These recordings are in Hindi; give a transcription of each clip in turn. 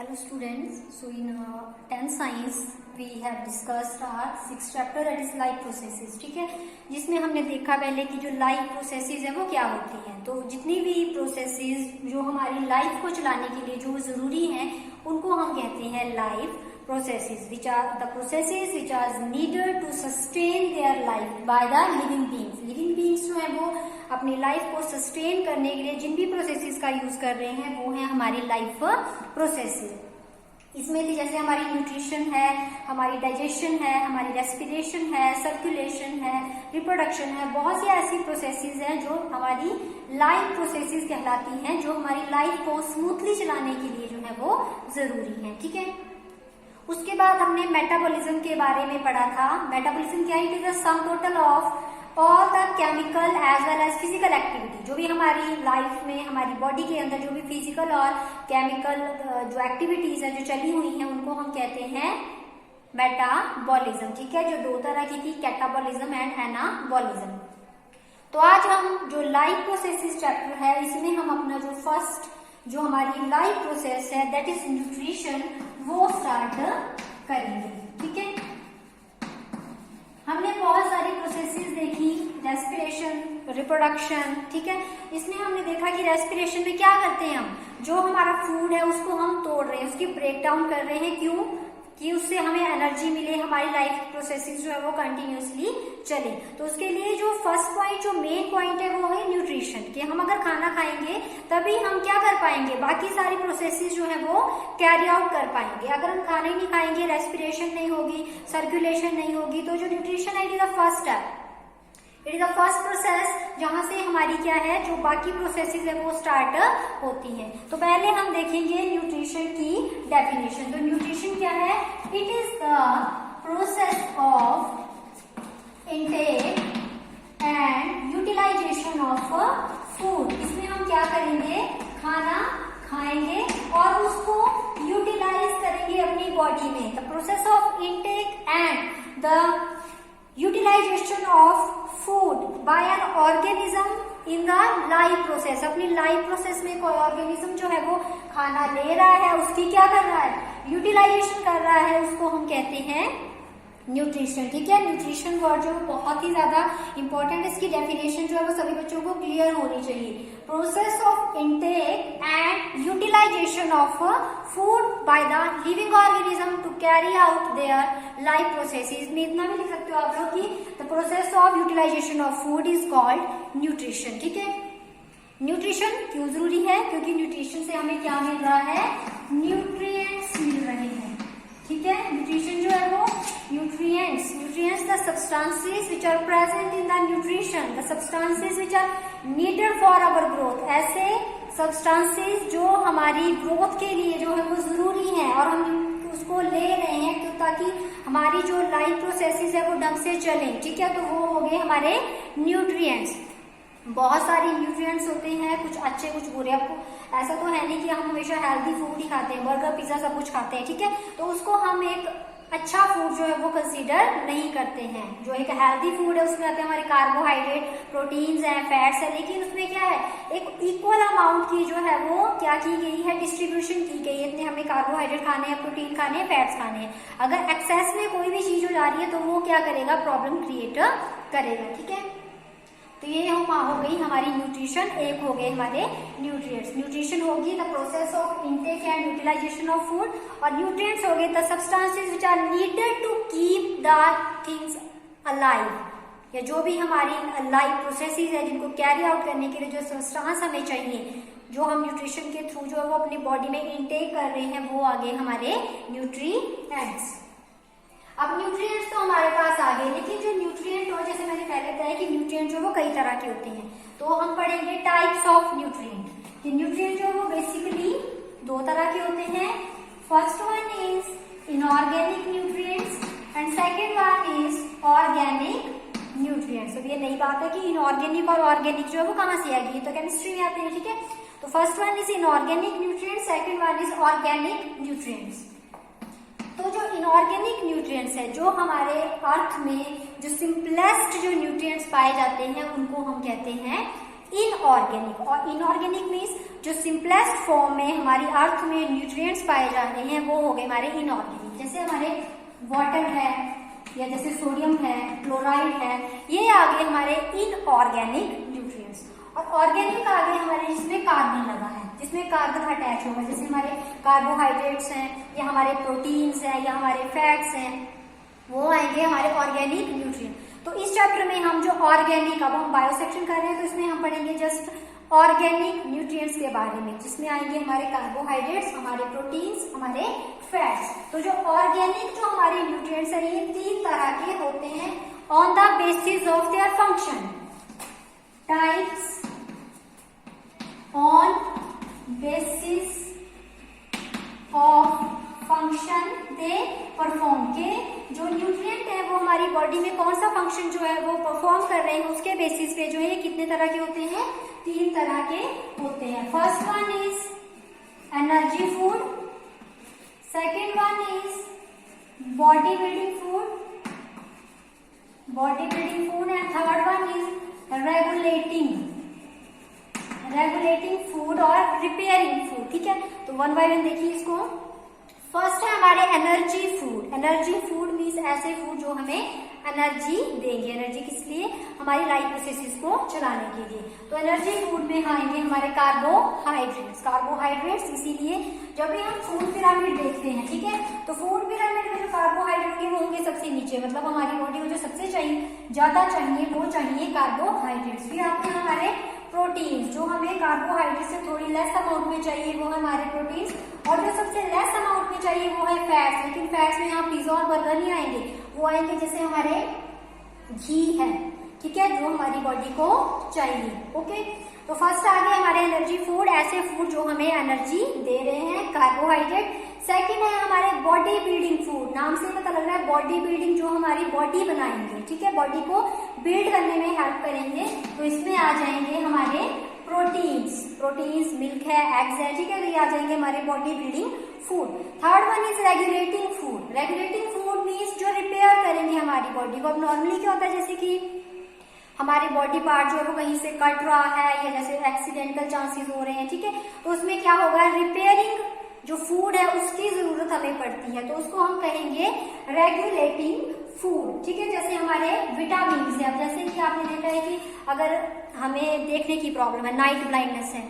Hello students, so in 10th science we have discussed our 6th chapter that is life processes. ठीक है, जिसमें हमने देखा पहले कि जो लाइफ प्रोसेसेस है वो क्या होती हैं। तो जितनी भी प्रोसेसेस जो हमारी लाइफ को चलाने के लिए जो जरूरी हैं उनको हम कहते हैं life processes, which are the processes which are needed to sustain their life by the living beings. living beings जो है वो अपनी लाइफ को सस्टेन करने के लिए जिन भी प्रोसेसेस का यूज कर रहे हैं वो है हमारी लाइफ प्रोसेसेस। इसमें भी जैसे हमारी न्यूट्रिशन है, हमारी डाइजेशन है, हमारी रेस्पिरेशन है, सर्कुलेशन है, रिप्रोडक्शन है, बहुत सी ऐसी प्रोसेसेस हैं जो हमारी लाइफ प्रोसेसेस कहलाती हैं, जो हमारी लाइफ को स्मूथली चलाने के लिए जो है वो जरूरी है। ठीक है, उसके बाद हमने मेटाबॉलिज्म के बारे में पढ़ा था। मेटाबॉलिज्म क्या है? It is the sum total of all the chemical as well as physical activity. जो भी हमारी लाइफ में हमारी बॉडी के अंदर जो भी फिजिकल और केमिकल जो एक्टिविटीज है जो चली हुई हैं उनको हम कहते हैं मेटाबॉलिज्म। ठीक है, जो दो तरह की थी, कैटाबॉलिज्म एंड एनाबॉलिज्म। तो आज हम जो लाइफ प्रोसेसेस चैप्टर है इसमें हम अपना जो फर्स्ट जो हमारी लाइफ प्रोसेस है दैट इज न्यूट्रिशन वो स्टार्ट करेंगे। ठीक है, हमने बहुत सारी प्रोसेसेस देखी, रेस्पिरेशन, रिप्रोडक्शन। ठीक है, इसमें हमने देखा कि रेस्पिरेशन में क्या करते हैं हम, जो हमारा फूड है उसको हम तोड़ रहे हैं, उसकी ब्रेक डाउन कर रहे हैं। क्यों? कि उससे हमें एनर्जी मिले, हमारी लाइफ प्रोसेसेस जो है वो कंटिन्यूसली चले। तो उसके लिए जो फर्स्ट पॉइंट जो मेन पॉइंट है वो है न्यूट्रिशन, कि हम अगर खाना खाएंगे तभी हम क्या कर पाएंगे, बाकी सारी प्रोसेसेस जो है वो कैरी आउट कर पाएंगे। अगर हम खाना ही नहीं खाएंगे, रेस्पिरेशन नहीं होगी, सर्कुलेशन नहीं होगी, तो जो न्यूट्रिशन है it is the first step, it is the first process जहां से हमारी क्या है जो बाकी प्रोसेसेस है वो स्टार्ट होती हैं। तो पहले हम देखेंगे न्यूट्रिशन की डेफिनेशन। तो न्यूट्रिशन क्या है? It is the process of intake and utilization of food. इसमें हम क्या करेंगे, खाना खाएंगे और उसको यूटिलाइज करेंगे अपनी बॉडी में। The process of intake and the utilization of food by an organism in the life process. अपनी लाइफ प्रोसेस में कोई ऑर्गेनिज्म जो है वो खाना ले रहा है, उसकी क्या कर रहा है, यूटिलाइजेशन कर रहा है, उसको हम कहते हैं न्यूट्रिशन। ठीक है, न्यूट्रिशन वर्ड जो बहुत ही ज्यादा इंपॉर्टेंट है, इसकी डेफिनेशन जो है वो सभी बच्चों को क्लियर होनी चाहिए। Process of intake and utilization of food by the living organism to carry out their life processes. में इतना भी लिख सकते हो आप लोग कि the process of utilization of food is called nutrition. ठीक है, न्यूट्रिशन क्यों जरूरी है? क्योंकि न्यूट्रिशन से हमें क्या मिल रहा है, न्यूट्रिएंट्स मिल रहे हैं। ठीक है, न्यूट्रिशन जो है वो nutrients the substances which are present in the nutrition, the substances which are needed for our growth. ऐसे सब्सटेंसेस जो हमारी ग्रोथ के लिए जो है वो जरूरी है और हम उसको ले रहे हैं क्यों, ताकि हमारी जो लाइफ प्रोसेसेस है वो ढंग से चले। ठीक है, तो वो हो गए हमारे न्यूट्रिएंट्स। बहुत सारे न्यूट्रिएंट्स होते हैं, कुछ अच्छे कुछ बुरे। आपको ऐसा तो है नहीं कि हम हमेशा हेल्दी फूड ही खाते हैं, बर्गर पिज्जा सब कुछ खाते हैं। ठीक है, तो उसको हम एक अच्छा फूड जो है वो कंसीडर नहीं करते हैं। जो एक हेल्दी फूड है उसमें आते हैं हमारे कार्बोहाइड्रेट, प्रोटीन्स हैं, फैट्स है, लेकिन उसमें क्या है, एक इक्वल अमाउंट की जो है वो क्या की गई है, डिस्ट्रीब्यूशन की गई है। इतने हमें कार्बोहाइड्रेट खाने हैं, प्रोटीन खाने हैं, फैट्स खाने हैं। अगर एक्सेस में कोई भी चीज हो जा रही है तो वो क्या करेगा, प्रॉब्लम क्रिएट करेगा। ठीक है, तो ये हो गई हमारी न्यूट्रिशन, एक हो गए हमारे न्यूट्रिएंट्स। न्यूट्रिशन होगी the process of intake and utilization of food, और न्यूट्रिएंट्स हो गए the substances which are needed to keep the things alive, या जो भी हमारी लाइफ प्रोसेसेस है जिनको कैरी आउट करने के लिए जो सब्सटेंस हमें चाहिए, जो हम न्यूट्रिशन के थ्रू जो है वो अपनी बॉडी में इनटेक कर रहे हैं, वो आगे हमारे न्यूट्रिएंट्स। अब न्यूट्रिएंट्स तो हमारे पास आ गए, लेकिन जो न्यूट्रिएंट हो, जैसे मैंने पहले बताया कि न्यूट्रिएंट जो वो कई तरह के होते हैं, तो हम पढ़ेंगे टाइप्स ऑफ न्यूट्रिएंट। न्यूट्रिएंट जो वो बेसिकली दो तरह के होते हैं। First one is inorganic nutrients and second one is organic nutrients. अब ये नई बात है कि इनऑर्गेनिक और ऑर्गेनिक जो है वो कहाँ से आएगी, तो केमिस्ट्री में आते हैं। ठीक है, तो first one is inorganic nutrients, second one is organic nutrients. तो जो इनऑर्गेनिक न्यूट्रिएंट्स है, जो हमारे अर्थ में जो सिंपलेस्ट जो न्यूट्रिएंट्स पाए जाते हैं उनको हम कहते हैं इनऑर्गेनिक। और इनऑर्गेनिक मीन्स जो सिंपलेस्ट फॉर्म में हमारी अर्थ में न्यूट्रिएंट्स पाए जाते हैं वो हो गए हमारे इनऑर्गेनिक। जैसे हमारे वाटर है या जैसे सोडियम है, क्लोराइड है, ये आ गए हमारे इनऑर्गेनिक न्यूट्रिएंट्स। और ऑर्गेनिक आ गए हमारे जिसमें कार्बन लगा है, जिसमें कार्बन अटैच होगा, जैसे हमारे कार्बोहाइड्रेट्स हैं या हमारे प्रोटीन्स हैं या हमारे फैट्स हैं, वो आएंगे हमारे ऑर्गेनिक न्यूट्रिएंट। तो इस चैप्टर में हम जो ऑर्गेनिक, अब हम बायो सेक्शन कर रहे हैं तो इसमें हम पढ़ेंगे जस्ट ऑर्गेनिक न्यूट्रिएंट्स के बारे में, जिसमें आएंगे हमारे कार्बोहाइड्रेट्स, हमारे प्रोटीन्स, हमारे फैट्स। तो जो ऑर्गेनिक जो हमारे न्यूट्रिएंट्स हैं ये 3 तरह के होते हैं on the basis of their function. Types on basis of function they perform, के जो न्यूट्रिएंट है वो हमारी बॉडी में कौन सा फंक्शन जो है वो परफॉर्म कर रहे हैं उसके बेसिस पे जो है कितने तरह के होते हैं, 3 तरह के होते हैं। First one is energy food, second one is body building food and third one is regulating food और रिपेयरिंग फूड। ठीक है, तो वन बाय वन देखिए इसको। फर्स्ट है हमारे energy food. Energy food means ऐसे फूड जो हमें एनर्जी देंगे। एनर्जी किस लिए, हमारी लाइफ प्रोसेसेस को चलाने के लिए। तो एनर्जी फूड में आएंगे हमारे कार्बोहाइड्रेट्स। इसीलिए जब भी हम फूड पिरामिड देखते हैं, ठीक है, तो फूड पिरामिड में जो कार्बोहाइड्रेट वो होंगे सबसे नीचे, मतलब हमारी बॉडी को जो सबसे ज्यादा चाहिए वो चाहिए कार्बोहाइड्रेट्स। फिर आते हैं हमारे प्रोटीन्स, जो हमें कार्बोहाइड्रेट से थोड़ी लेस अमाउंट में चाहिए वो है हमारे प्रोटीन्स, और जो सबसे लेस अमाउंट में चाहिए वो है फैट्स। लेकिन फैट्स में यहाँ पिज्जा और बर्गर नहीं आएंगे, वो आएंगे जैसे हमारे घी है, ठीक है, जो हमारी बॉडी को चाहिए। ओके, तो फर्स्ट आ गए हमारे एनर्जी फूड, ऐसे फूड जो हमें एनर्जी दे रहे हैं, कार्बोहाइड्रेट। सेकंड है हमारे बॉडी बिल्डिंग फूड, नाम से पता लग रहा है बॉडी बिल्डिंग, जो हमारी बॉडी बनाएंगे, ठीक है, बॉडी को बिल्ड करने में हेल्प करेंगे। तो इसमें आ जाएंगे हमारे प्रोटीन्स, मिल्क है, एग्स है, ठीक है, तो ये आ जाएंगे हमारे body building food. Third one is regulating food means जो रिपेयर करेंगे हमारी बॉडी को। अब नॉर्मली क्या होता है, जैसे कि हमारे बॉडी पार्ट जो है वो कहीं से कट रहा है या जैसे एक्सीडेंटल चांसेस हो रहे हैं, ठीक है, तो उसमें क्या होगा, रिपेयरिंग जो फूड है उसकी जरूरत हमें पड़ती है, तो उसको हम कहेंगे रेगुलेटिंग फूड। ठीक है, जैसे हमारे विटामिन है, अब जैसे कि आपने देखा है कि अगर हमें देखने की प्रॉब्लम है, नाइट ब्लाइंडनेस है,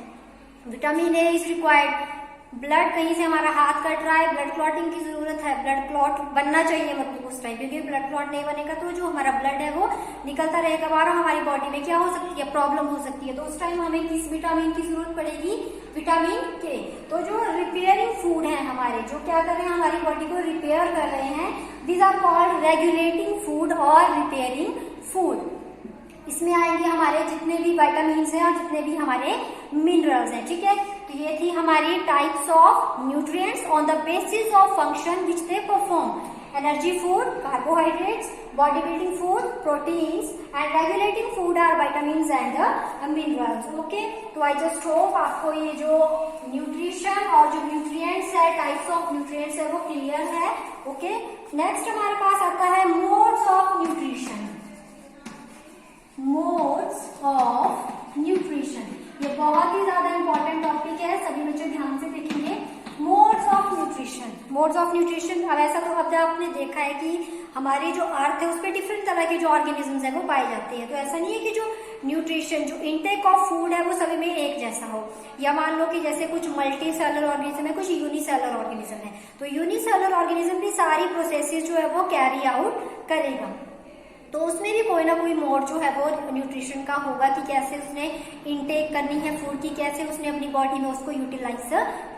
vitamin A is required. Blood कहीं से हमारा हाथ कट रहा है, ब्लड क्लॉटिंग की जरूरत है, ब्लड क्लॉट बनना चाहिए मतलब उस टाइम, क्योंकि ब्लड क्लॉट नहीं बनेगा तो जो हमारा ब्लड है वो निकलता रहेगा बाहर, हमारी बॉडी में क्या हो सकती है, प्रॉब्लम हो सकती है। तो उस टाइम हमें किस विटामिन की जरूरत पड़ेगी, विटामिन के। तो जो रिपेयरिंग फूड है हमारे, जो क्या कर रहे हैं, हमारी बॉडी को रिपेयर कर रहे हैं, these are called regulating food और रिपेयरिंग फूड। इसमें आएंगे हमारे जितने भी विटामिन हैं और जितने भी हमारे मिनरल्स हैं। ठीक है, तो ये थी हमारी types of nutrients on the basis of function which they perform. Energy food, carbohydrates, body building food, proteins, and regulating food are vitamins and the minerals. Okay, तो आई जस्ट होप आपको ये जो न्यूट्रिशन और जो न्यूट्रिएंट्स है, टाइप्स ऑफ न्यूट्रिएंट्स है, वो क्लियर है। ओके, नेक्स्ट हमारे पास आता है modes of nutrition. Modes of nutrition, ये बहुत ही ज्यादा इंपॉर्टेंट टॉपिक है, सभी बच्चे ध्यान से देखेंगे। मोड्स ऑफ न्यूट्रिशन, अब ऐसा तो अब आपने देखा है कि हमारी जो अर्थ है उस पर डिफरेंट तरह के जो ऑर्गेनिजम्स है वो पाए जाते हैं। तो ऐसा नहीं है कि जो न्यूट्रिशन, जो इनटेक ऑफ फूड है वो सभी में एक जैसा हो, या मान लो कि जैसे कुछ मल्टी सेलर ऑर्गेनिज्म है, कुछ यूनिसेलर ऑर्गेनिज्म है, तो यूनिसेलर ऑर्गेनिज्म भी सारी प्रोसेसेस जो है वो कैरी आउट करेगा, तो उसमें भी कोई ना कोई मोड जो है वो न्यूट्रिशन का होगा कि कैसे उसने इनटेक करनी है फूड की, कैसे उसने अपनी बॉडी में उसको यूटिलाइज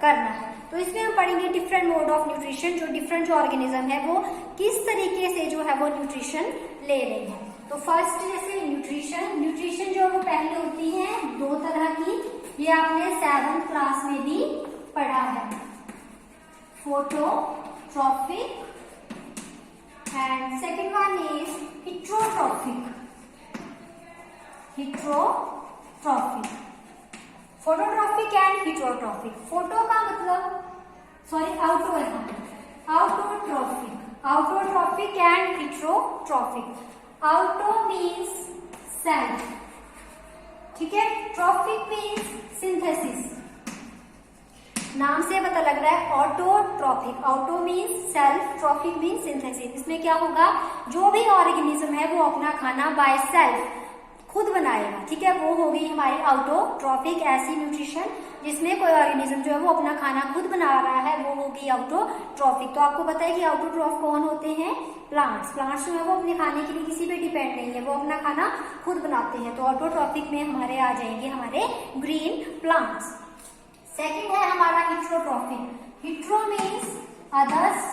करना है। तो इसमें हम पढ़ेंगे डिफरेंट मोड ऑफ न्यूट्रिशन, जो डिफरेंट जो ऑर्गेनिज्म है वो किस तरीके से जो है वो न्यूट्रिशन ले रहे हैं। तो फर्स्ट जैसे न्यूट्रिशन जो वो पहले होती है 2 तरह की, ये आपने 7th क्लास में भी पढ़ा है, phototrophic and second one is heterotrophic. Phototrophic and heterotrophic. Photo का मतलब autotrophic and heterotrophic. Auto means self, ठीक है। ट्रॉफिक मीन्स सिंथेसिस, नाम से पता लग रहा है autotrophic, auto means self, trophic means synthesis. इसमें क्या होगा, जो भी ऑर्गेनिज्म है वो अपना खाना बाय सेल्फ खुद बनाएगा, ठीक है, वो होगी हमारी ऑटोट्रॉफिक। ऐसी न्यूट्रिशन जिसमें कोई ऑर्गेनिज्म जो है वो अपना खाना खुद बना रहा है वो होगी ऑटोट्रॉफिक। तो आपको पता है कि ऑटोट्रॉफ कौन होते हैं, प्लांट्स। प्लांट्स जो है वो अपने खाने के लिए किसी पे डिपेंड नहीं है, वो अपना खाना खुद बनाते हैं। तो ऑटोट्रॉफिक में हमारे आ जाएंगे हमारे ग्रीन प्लांट्स। सेकेंड है हमारा heterotrophic. Hetero means others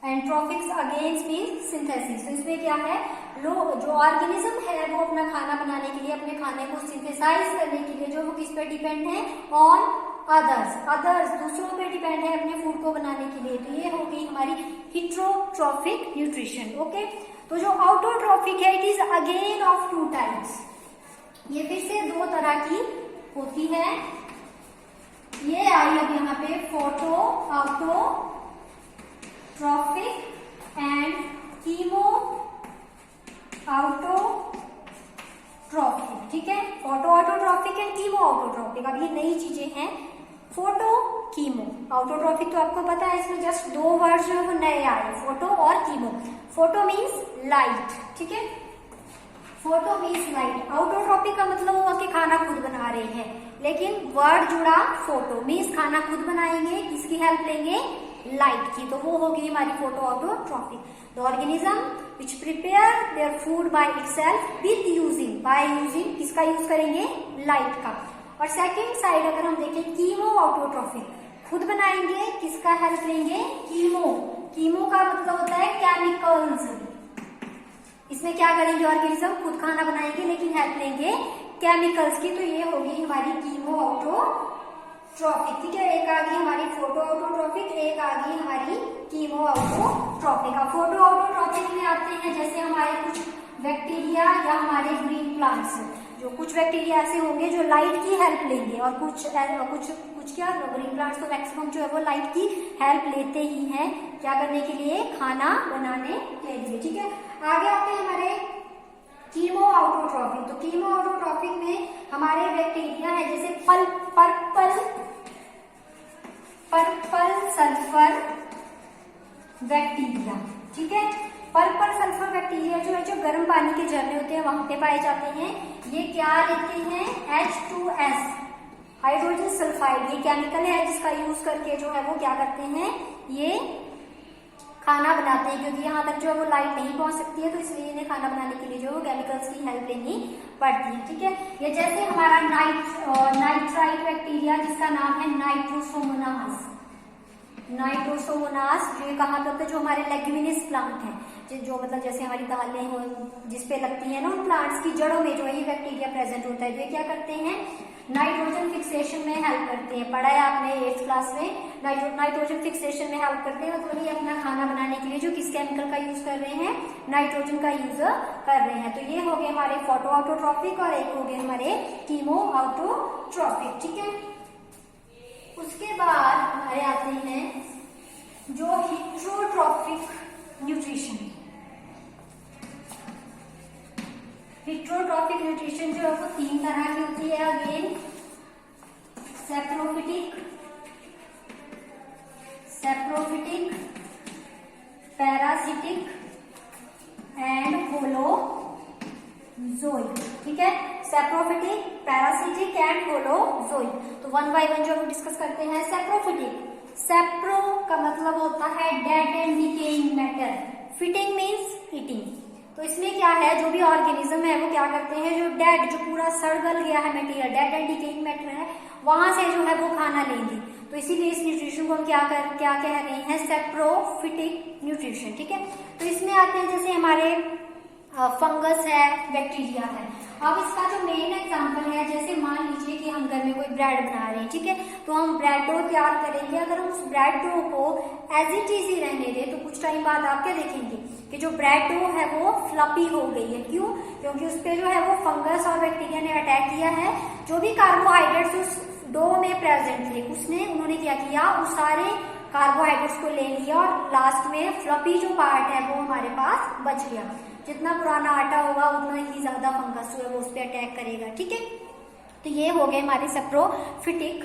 and trophics against means synthesis. तो इसमें क्या है, जो ऑर्गेनिज्म है वो अपना खाना बनाने के लिए, अपने खाने को सिंथेसाइज करने के लिए जो वो किस पे डिपेंड है, ऑन अदर्स, अदर्स दूसरों पे डिपेंड है अपने फूड को बनाने के लिए। तो ये हो गई हमारी हिट्रोट्रॉफिक न्यूट्रिशन। ओके, तो जो ऑटोट्रॉफिक है it is again of two types. ये फिर से दो तरह की होती है। ये आई अब यहाँ पे photo autotrophic and chemo autotrophic, ठीक है। Photo autotrophic and chemo autotrophic, अब ये नई चीजें हैं। फोटो कीमो ऑटोट्रॉफिक तो आपको पता है, इसमें जस्ट दो वर्ड जो है वो नए आए, फोटो और कीमो। फोटो मीन्स लाइट, ठीक है, फोटो मीन्स लाइट। ऑटोट्रॉफिक का मतलब हुआ कि खाना खुद बना रहे हैं, लेकिन वर्ड जुड़ा फोटो मीन्स खाना खुद बनाएंगे, किसकी हेल्प लेंगे, लाइट की। तो वो होगी हमारी photo autotrophic. The organism which prepare their food by itself with using, by using किसका यूज करेंगे, लाइट का। और सेकेंड साइड अगर हम देखें कीमो ऑटोट्रॉफिक, खुद बनाएंगे, किसका हेल्प लेंगे, कीमो। कीमो का मतलब होता है केमिकल्स। इसमें क्या करेंगे ऑर्गेनिज्म, खुद खाना बनाएंगे लेकिन हेल्प लेंगे केमिकल्स की। तो ये होगी हमारी कीमो ऑटोट्रॉफिक, ठीक है। एक आ गई हमारी फोटो ऑटोट्रॉफिक, एक आ गई हमारी कीमो ऑटोट्रॉफिक। अब फोटो ऑटोट्रॉफिक में आते हैं जैसे हमारे कुछ बैक्टीरिया या हमारे ग्रीन प्लांट्स, जो कुछ बैक्टीरिया ऐसे होंगे जो लाइट की हेल्प लेंगे, और कुछ क्या ग्रीन प्लांट्स तो मैक्सिमम जो है वो लाइट की हेल्प लेते ही हैं, क्या करने के लिए, खाना बनाने के लिए, ठीक है। आगे आते हैं हमारे कीमो ऑटोट्रॉफिक। तो कीमो ऑटोट्रॉफिक में हमारे बैक्टीरिया है जैसे पर्पल सल्फर बैक्टीरिया, ठीक है। पर्पल सल्फर बैक्टीरिया जो है, जो गर्म पानी के झरने होते हैं वहां पे पाए जाते हैं। ये क्या लेते हैं, H2S हाइड्रोजन सल्फाइड, ये केमिकल है जिसका यूज करके जो है वो क्या करते हैं, ये खाना बनाते हैं। क्योंकि यहाँ तक जो है वो लाइट नहीं पहुंच सकती है, तो इसलिए इन्हें खाना बनाने के लिए जो है केमिकल्स की हेल्प लेनी पड़ती है, ठीक है। ये जैसे हमारा नाइट्राइट बैक्टीरिया जिसका नाम है नाइट्रोसोमोनास, जो ये कहाँ पे होता है, जो हमारे लेग्यूमिनस प्लांट है, जो मतलब जैसे हमारी दालें हो जिसपे लगती है ना, उन प्लांट्स की जड़ों में जो है ये बैक्टीरिया प्रेजेंट होता है। तो ये क्या करते हैं, नाइट्रोजन फिक्सेशन में हेल्प करते हैं। पढ़ा है आपने 8th क्लास में, नाइट्रोजन फिक्सेशन में हेल्प करते हैं। मतलब ये अपना खाना बनाने के लिए जो किस केमिकल का यूज कर रहे हैं, नाइट्रोजन का यूज कर रहे हैं। तो ये हो गए हमारे फोटो ऑटोट्रॉफिक और एक हो गए हमारे कीमो ऑटोट्रॉफिक, ठीक है। उसके बाद हमारे आते हैं जो हिट्रोट्रॉफिक न्यूट्रिशन। हिट्रोट्रॉफिक न्यूट्रिशन जो है वो 3 तरह की होती है। Again saprophytic, parasitic and holozoic, ठीक है। Saprophytic, parasitic and holozoic. तो 1 by 1 जो हम डिस्कस करते हैं। सेप्रोफिटिक, सेप्रो का मतलब होता है dead and decaying matter, fitting means eating. तो इसमें क्या है, जो भी ऑर्गेनिज्म है वो क्या करते हैं, जो डेड, जो पूरा सड़-गल गया है material, dead and decaying matter है, वहां से जो है वो खाना लेंगे। तो इसीलिए इस न्यूट्रिशन को हम क्या कह रहे हैं, सेप्रोफिटिक न्यूट्रिशन, ठीक है। तो इसमें आते हैं जैसे हमारे फंगस है, बैक्टीरिया है। अब इसका जो मेन एग्जांपल है, जैसे मान लीजिए कि हम घर में कोई ब्रेड बना रहे हैं, ठीक है, तो हम ब्रेड डो तैयार करेंगे। अगर हम उस ब्रेड डो को एज इट इज ही रहने दें तो कुछ टाइम बाद आप क्या देखेंगे कि जो ब्रेड डो है वो फ्लफी हो गई है। क्यों, क्योंकि उस पर जो है वो फंगस और बैक्टीरिया ने अटैक किया है। जो भी कार्बोहाइड्रेट्स उस डो में प्रेजेंट थे उन्होंने क्या किया, उस सारे कार्बोहाइड्रेट्स को ले लिया और लास्ट में फ्लफी जो पार्ट है वो हमारे पास बच गया। जितना पुराना आटा होगा उतना ही ज्यादा फंगस जो है वो उस पर अटैक करेगा, ठीक है। तो ये हो गए हमारे saprophytic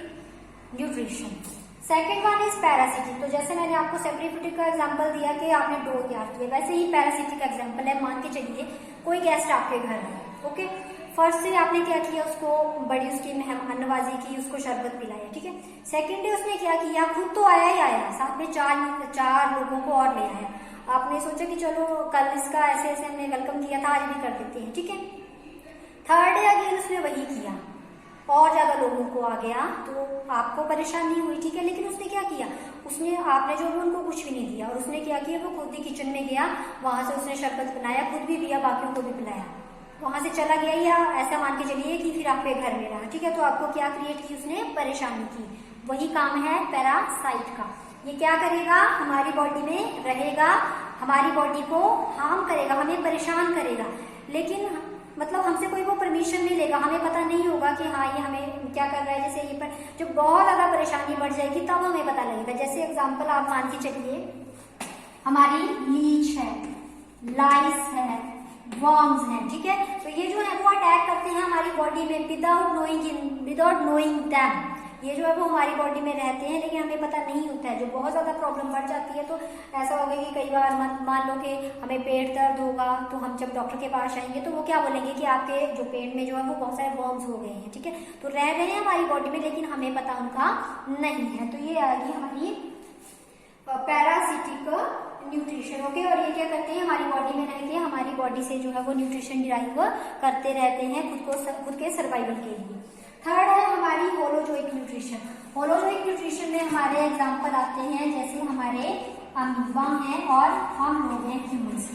nutrition. Second one is parasitic. तो जैसे मैंने आपको सैप्रोफिटिक का एग्जांपल दिया कि आपने डो तैयार किया, वैसे ही पैरासिटिक का एग्जांपल है। मान के चलिए कोई गेस्ट आपके घर है, ओके। फर्स्ट से आपने क्या किया, उसको बड़ी उसकी मेहमान नवाजी की, उसको शरबत पिलाया, ठीक है। सेकेंड डे उसने क्या किया, खुद तो आया ही आया, साथ में चार लोगों को और ले आया। आपने सोचा कि चलो कल इसका ऐसे ऐसे हमने वेलकम किया था, आज भी कर देते हैं, ठीक है। थर्ड डे अगेन उसने वही किया, और ज्यादा लोगों को आ गया, तो आपको परेशानी हुई, ठीक है। लेकिन उसने क्या किया, उसने आपने जो भी उनको कुछ भी नहीं दिया, और उसने क्या किया, वो खुद ही किचन में गया, वहां से उसने शरबत बनाया, खुद भी पिया, बाकियों को भी पिलाया, वहां से चला गया, या ऐसा मान के चलिए कि फिर आपके घर में रहा, ठीक है। तो आपको क्या क्रिएट की, उसने परेशानी की। वही काम है पैरासाइट का। ये क्या करेगा, हमारी बॉडी में रहेगा, हमारी बॉडी को हार्म करेगा, हमें परेशान करेगा, लेकिन मतलब हमसे कोई वो परमिशन नहीं लेगा, हमें पता नहीं होगा कि हाँ ये हमें क्या कर रहा है। जैसे ये पर जब बहुत ज्यादा परेशानी बढ़ जाएगी तब हमें पता लगेगा। जैसे एग्जांपल आप मान के चलिए, हमारी लीच है, लाइस है, वर्म्स हैं, ठीक है। तो ये जो है वो अटैक करते हैं हमारी बॉडी में विदाउट नोइंग दैम। ये जो है वो हमारी बॉडी में रहते हैं, लेकिन हमें पता नहीं होता है। जो बहुत ज्यादा प्रॉब्लम बढ़ जाती है तो ऐसा होगा कि कई बार मान लो कि हमें पेट दर्द होगा, तो हम जब डॉक्टर के पास आएंगे तो वो क्या बोलेंगे कि आपके जो पेट में जो है वो बहुत सारे वर्म्स हो गए हैं, ठीक है। तो रह रहे हैं हमारी बॉडी में, लेकिन हमें पता उनका नहीं है। तो ये आएगी हमारी पैरासिटिक न्यूट्रिशन, ओके। और ये क्या करते हैं, हमारी बॉडी में रह के हमारी बॉडी से जो है वो न्यूट्रिशन डिराइव करते रहते हैं खुद के सर्वाइवल के लिए। थर्ड है हमारी होलोजोइक न्यूट्रिशन। होलोजोइक न्यूट्रिशन में हमारे एग्जांपल आते हैं, जैसे हमारे अमीबा हैं और हम लोग हैं ह्यूमंस।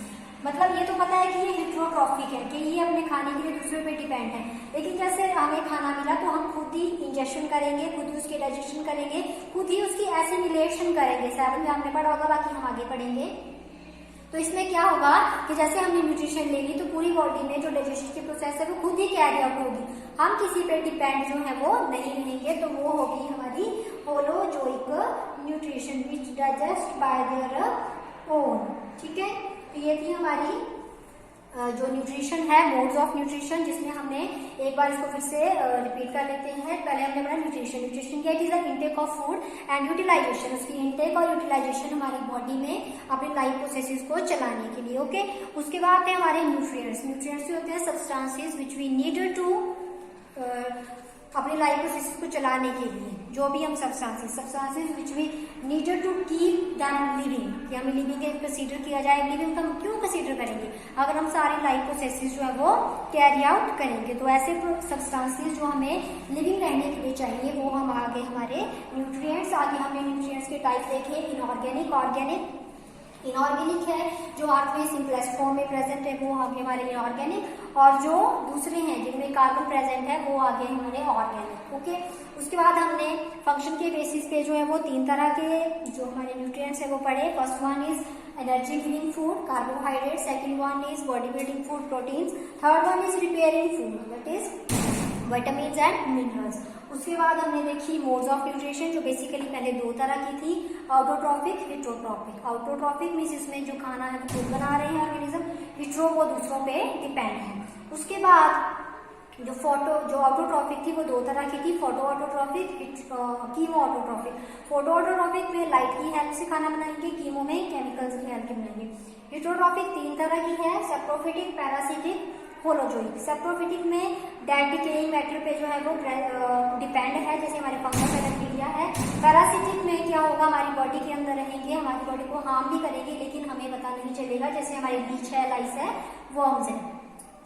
मतलब ये तो पता है कि ये हेटेरोट्रॉफिक है, कि ये अपने खाने के लिए दूसरे पे डिपेंड है, लेकिन जैसे हमें खाना मिला तो हम खुद ही इंजेक्शन करेंगे, खुद ही उसके डाइजेशन करेंगे, खुद ही उसकी एसिमिलेशन करेंगे। 7 में आपने पढ़ा होगा, बाकी हम आगे पढ़ेंगे। तो इसमें क्या होगा कि जैसे हमने न्यूट्रिशन ले ली तो पूरी बॉडी में जो डाइजेशन की प्रोसेस है वो खुद ही कैरी आउट होगी, हम किसी पे डिपेंड जो है वो नहीं रहेंगे। तो वो होगी हमारी holozoic nutrition, which digest bye their own, ठीक है। तो ये थी हमारी जो न्यूट्रिशन है, मोड्स ऑफ न्यूट्रिशन, जिसमें हमने एक बार इसको फिर से रिपीट कर लेते हैं। पहले हमने पढ़ा न्यूट्रिशन क्या, it is the intake of food and utilization. उसकी इनटेक और यूटिलाइजेशन हमारी बॉडी में अपनी लाइफ प्रोसेसेस को चलाने के लिए, ओके। उसके बाद है हमारे न्यूट्रिएंट्स होते हैं substances which we need to अपनी लाइफ प्रोसेस को चलाने के लिए, जो भी हम substances which we needed to keep them living, कि हमें लिविंग कंसीडर किया जाए। लिविंग का हम क्यों कंसीडर करेंगे, अगर हम सारी लाइफ प्रोसेसेस जो है वो कैरी आउट करेंगे। तो ऐसे सब्सटेंसेस जो हमें लिविंग रहने के लिए चाहिए वो हम आगे हमारे न्यूट्रिएंट्स। आगे हमने न्यूट्रिएंट्स के टाइप देखे, इनऑर्गेनिक, ऑर्गेनिक। इनऑर्गेनिक है जो अर्थ में सिंपलेस्ट फॉर्म में प्रेजेंट है, वो आगे हमारे इनऑर्गेनिक, और जो दूसरे हैं जिनमें कार्बन प्रेजेंट है वो आगे हमारे ऑर्गेनिक, ओके। उसके बाद हमने फंक्शन के बेसिस पे जो है वो 3 तरह के जो हमारे न्यूट्रिएंट्स है वो पढ़े। First one is energy giving food, carbohydrate. Second one is body building food, proteins. Third one is repairing food, that is vitamins and minerals. उसके बाद हमने देखी मोड्स ऑफ न्यूट्रिशन, जो बेसिकली पहले 2 तरह की थी, ऑटोट्रॉफिक, हेटेरोट्रॉफिक। ऑटोट्रॉफिक मीन्स इसमें जो खाना है वो खुद बना रहे हैं ऑर्गेनिज्म, हेटेरो वो दूसरों पे डिपेंड है। उसके बाद जो ऑटोट्रॉफिक थी वो 2 तरह की थी, photo autotrophic, chemo autotrophic. Photo autotrophic में लाइट की हेल्प से खाना बनाएंगे, कीमो में केमिकल्स की हेल्प से बनाएंगे। हेटेरोट्रॉफिक 3 तरह की है, सैप्रोफिटिक, पैरासिटिक, होलोजोइक। सैप्रोफिटिक में डेड डिकेइंग मैटर पे जो है वो डिपेंड है, जैसे हमारे फंगस और बैक्टीरिया है। पैरासिटिक में क्या होगा, हमारी बॉडी के अंदर रहेंगे, हमारी बॉडी को हार्म भी करेंगे, लेकिन हमें पता नहीं चलेगा, जैसे हमारी लीच है, लाइस है, वर्म्स है।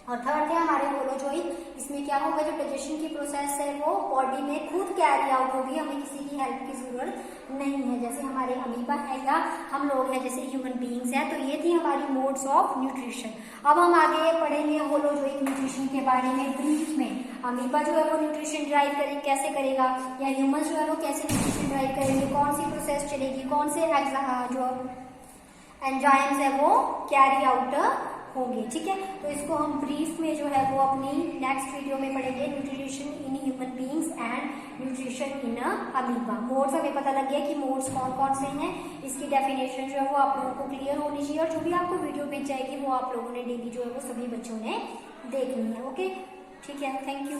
और थर्ड है हमारे होलोजोइक, इसमें क्या होगा, जो डाइजेशन की प्रोसेस है वो बॉडी में खुद कैरी आउट होगी, हमें किसी की हेल्प की जरूरत नहीं है, जैसे हमारे अमीबा है या हम लोग हैं जैसे ह्यूमन बीइंग्स हैं। तो ये थी हमारी मोड्स ऑफ न्यूट्रिशन। अब हम आगे पढ़ेंगे होलोजोइक न्यूट्रिशन के बारे में ब्रीफ में। अमीबा जो है वो न्यूट्रिशन ड्राइव कैसे करेगा, या ह्यूमन जो है वो कैसे न्यूट्रिशन ड्राइव करेंगे, कौन सी प्रोसेस चलेगी, कौन से जो एंजाइम्स है वो कैरी आउट होंगे, ठीक है। तो इसको हम ब्रीफ में जो है वो अपनी नेक्स्ट वीडियो में पढ़ेंगे, nutrition in human beings and nutrition in amoeba. Modes हमें पता लग गया कि मोड्स कौन कौन से हैं, इसकी डेफिनेशन जो है वो आप लोगों को क्लियर होनी चाहिए, और जो भी आपको वीडियो भेज जाएगी वो आप लोगों ने डेली जो है वो सभी बच्चों ने देखनी है, ओके। ठीक है, थैंक यू।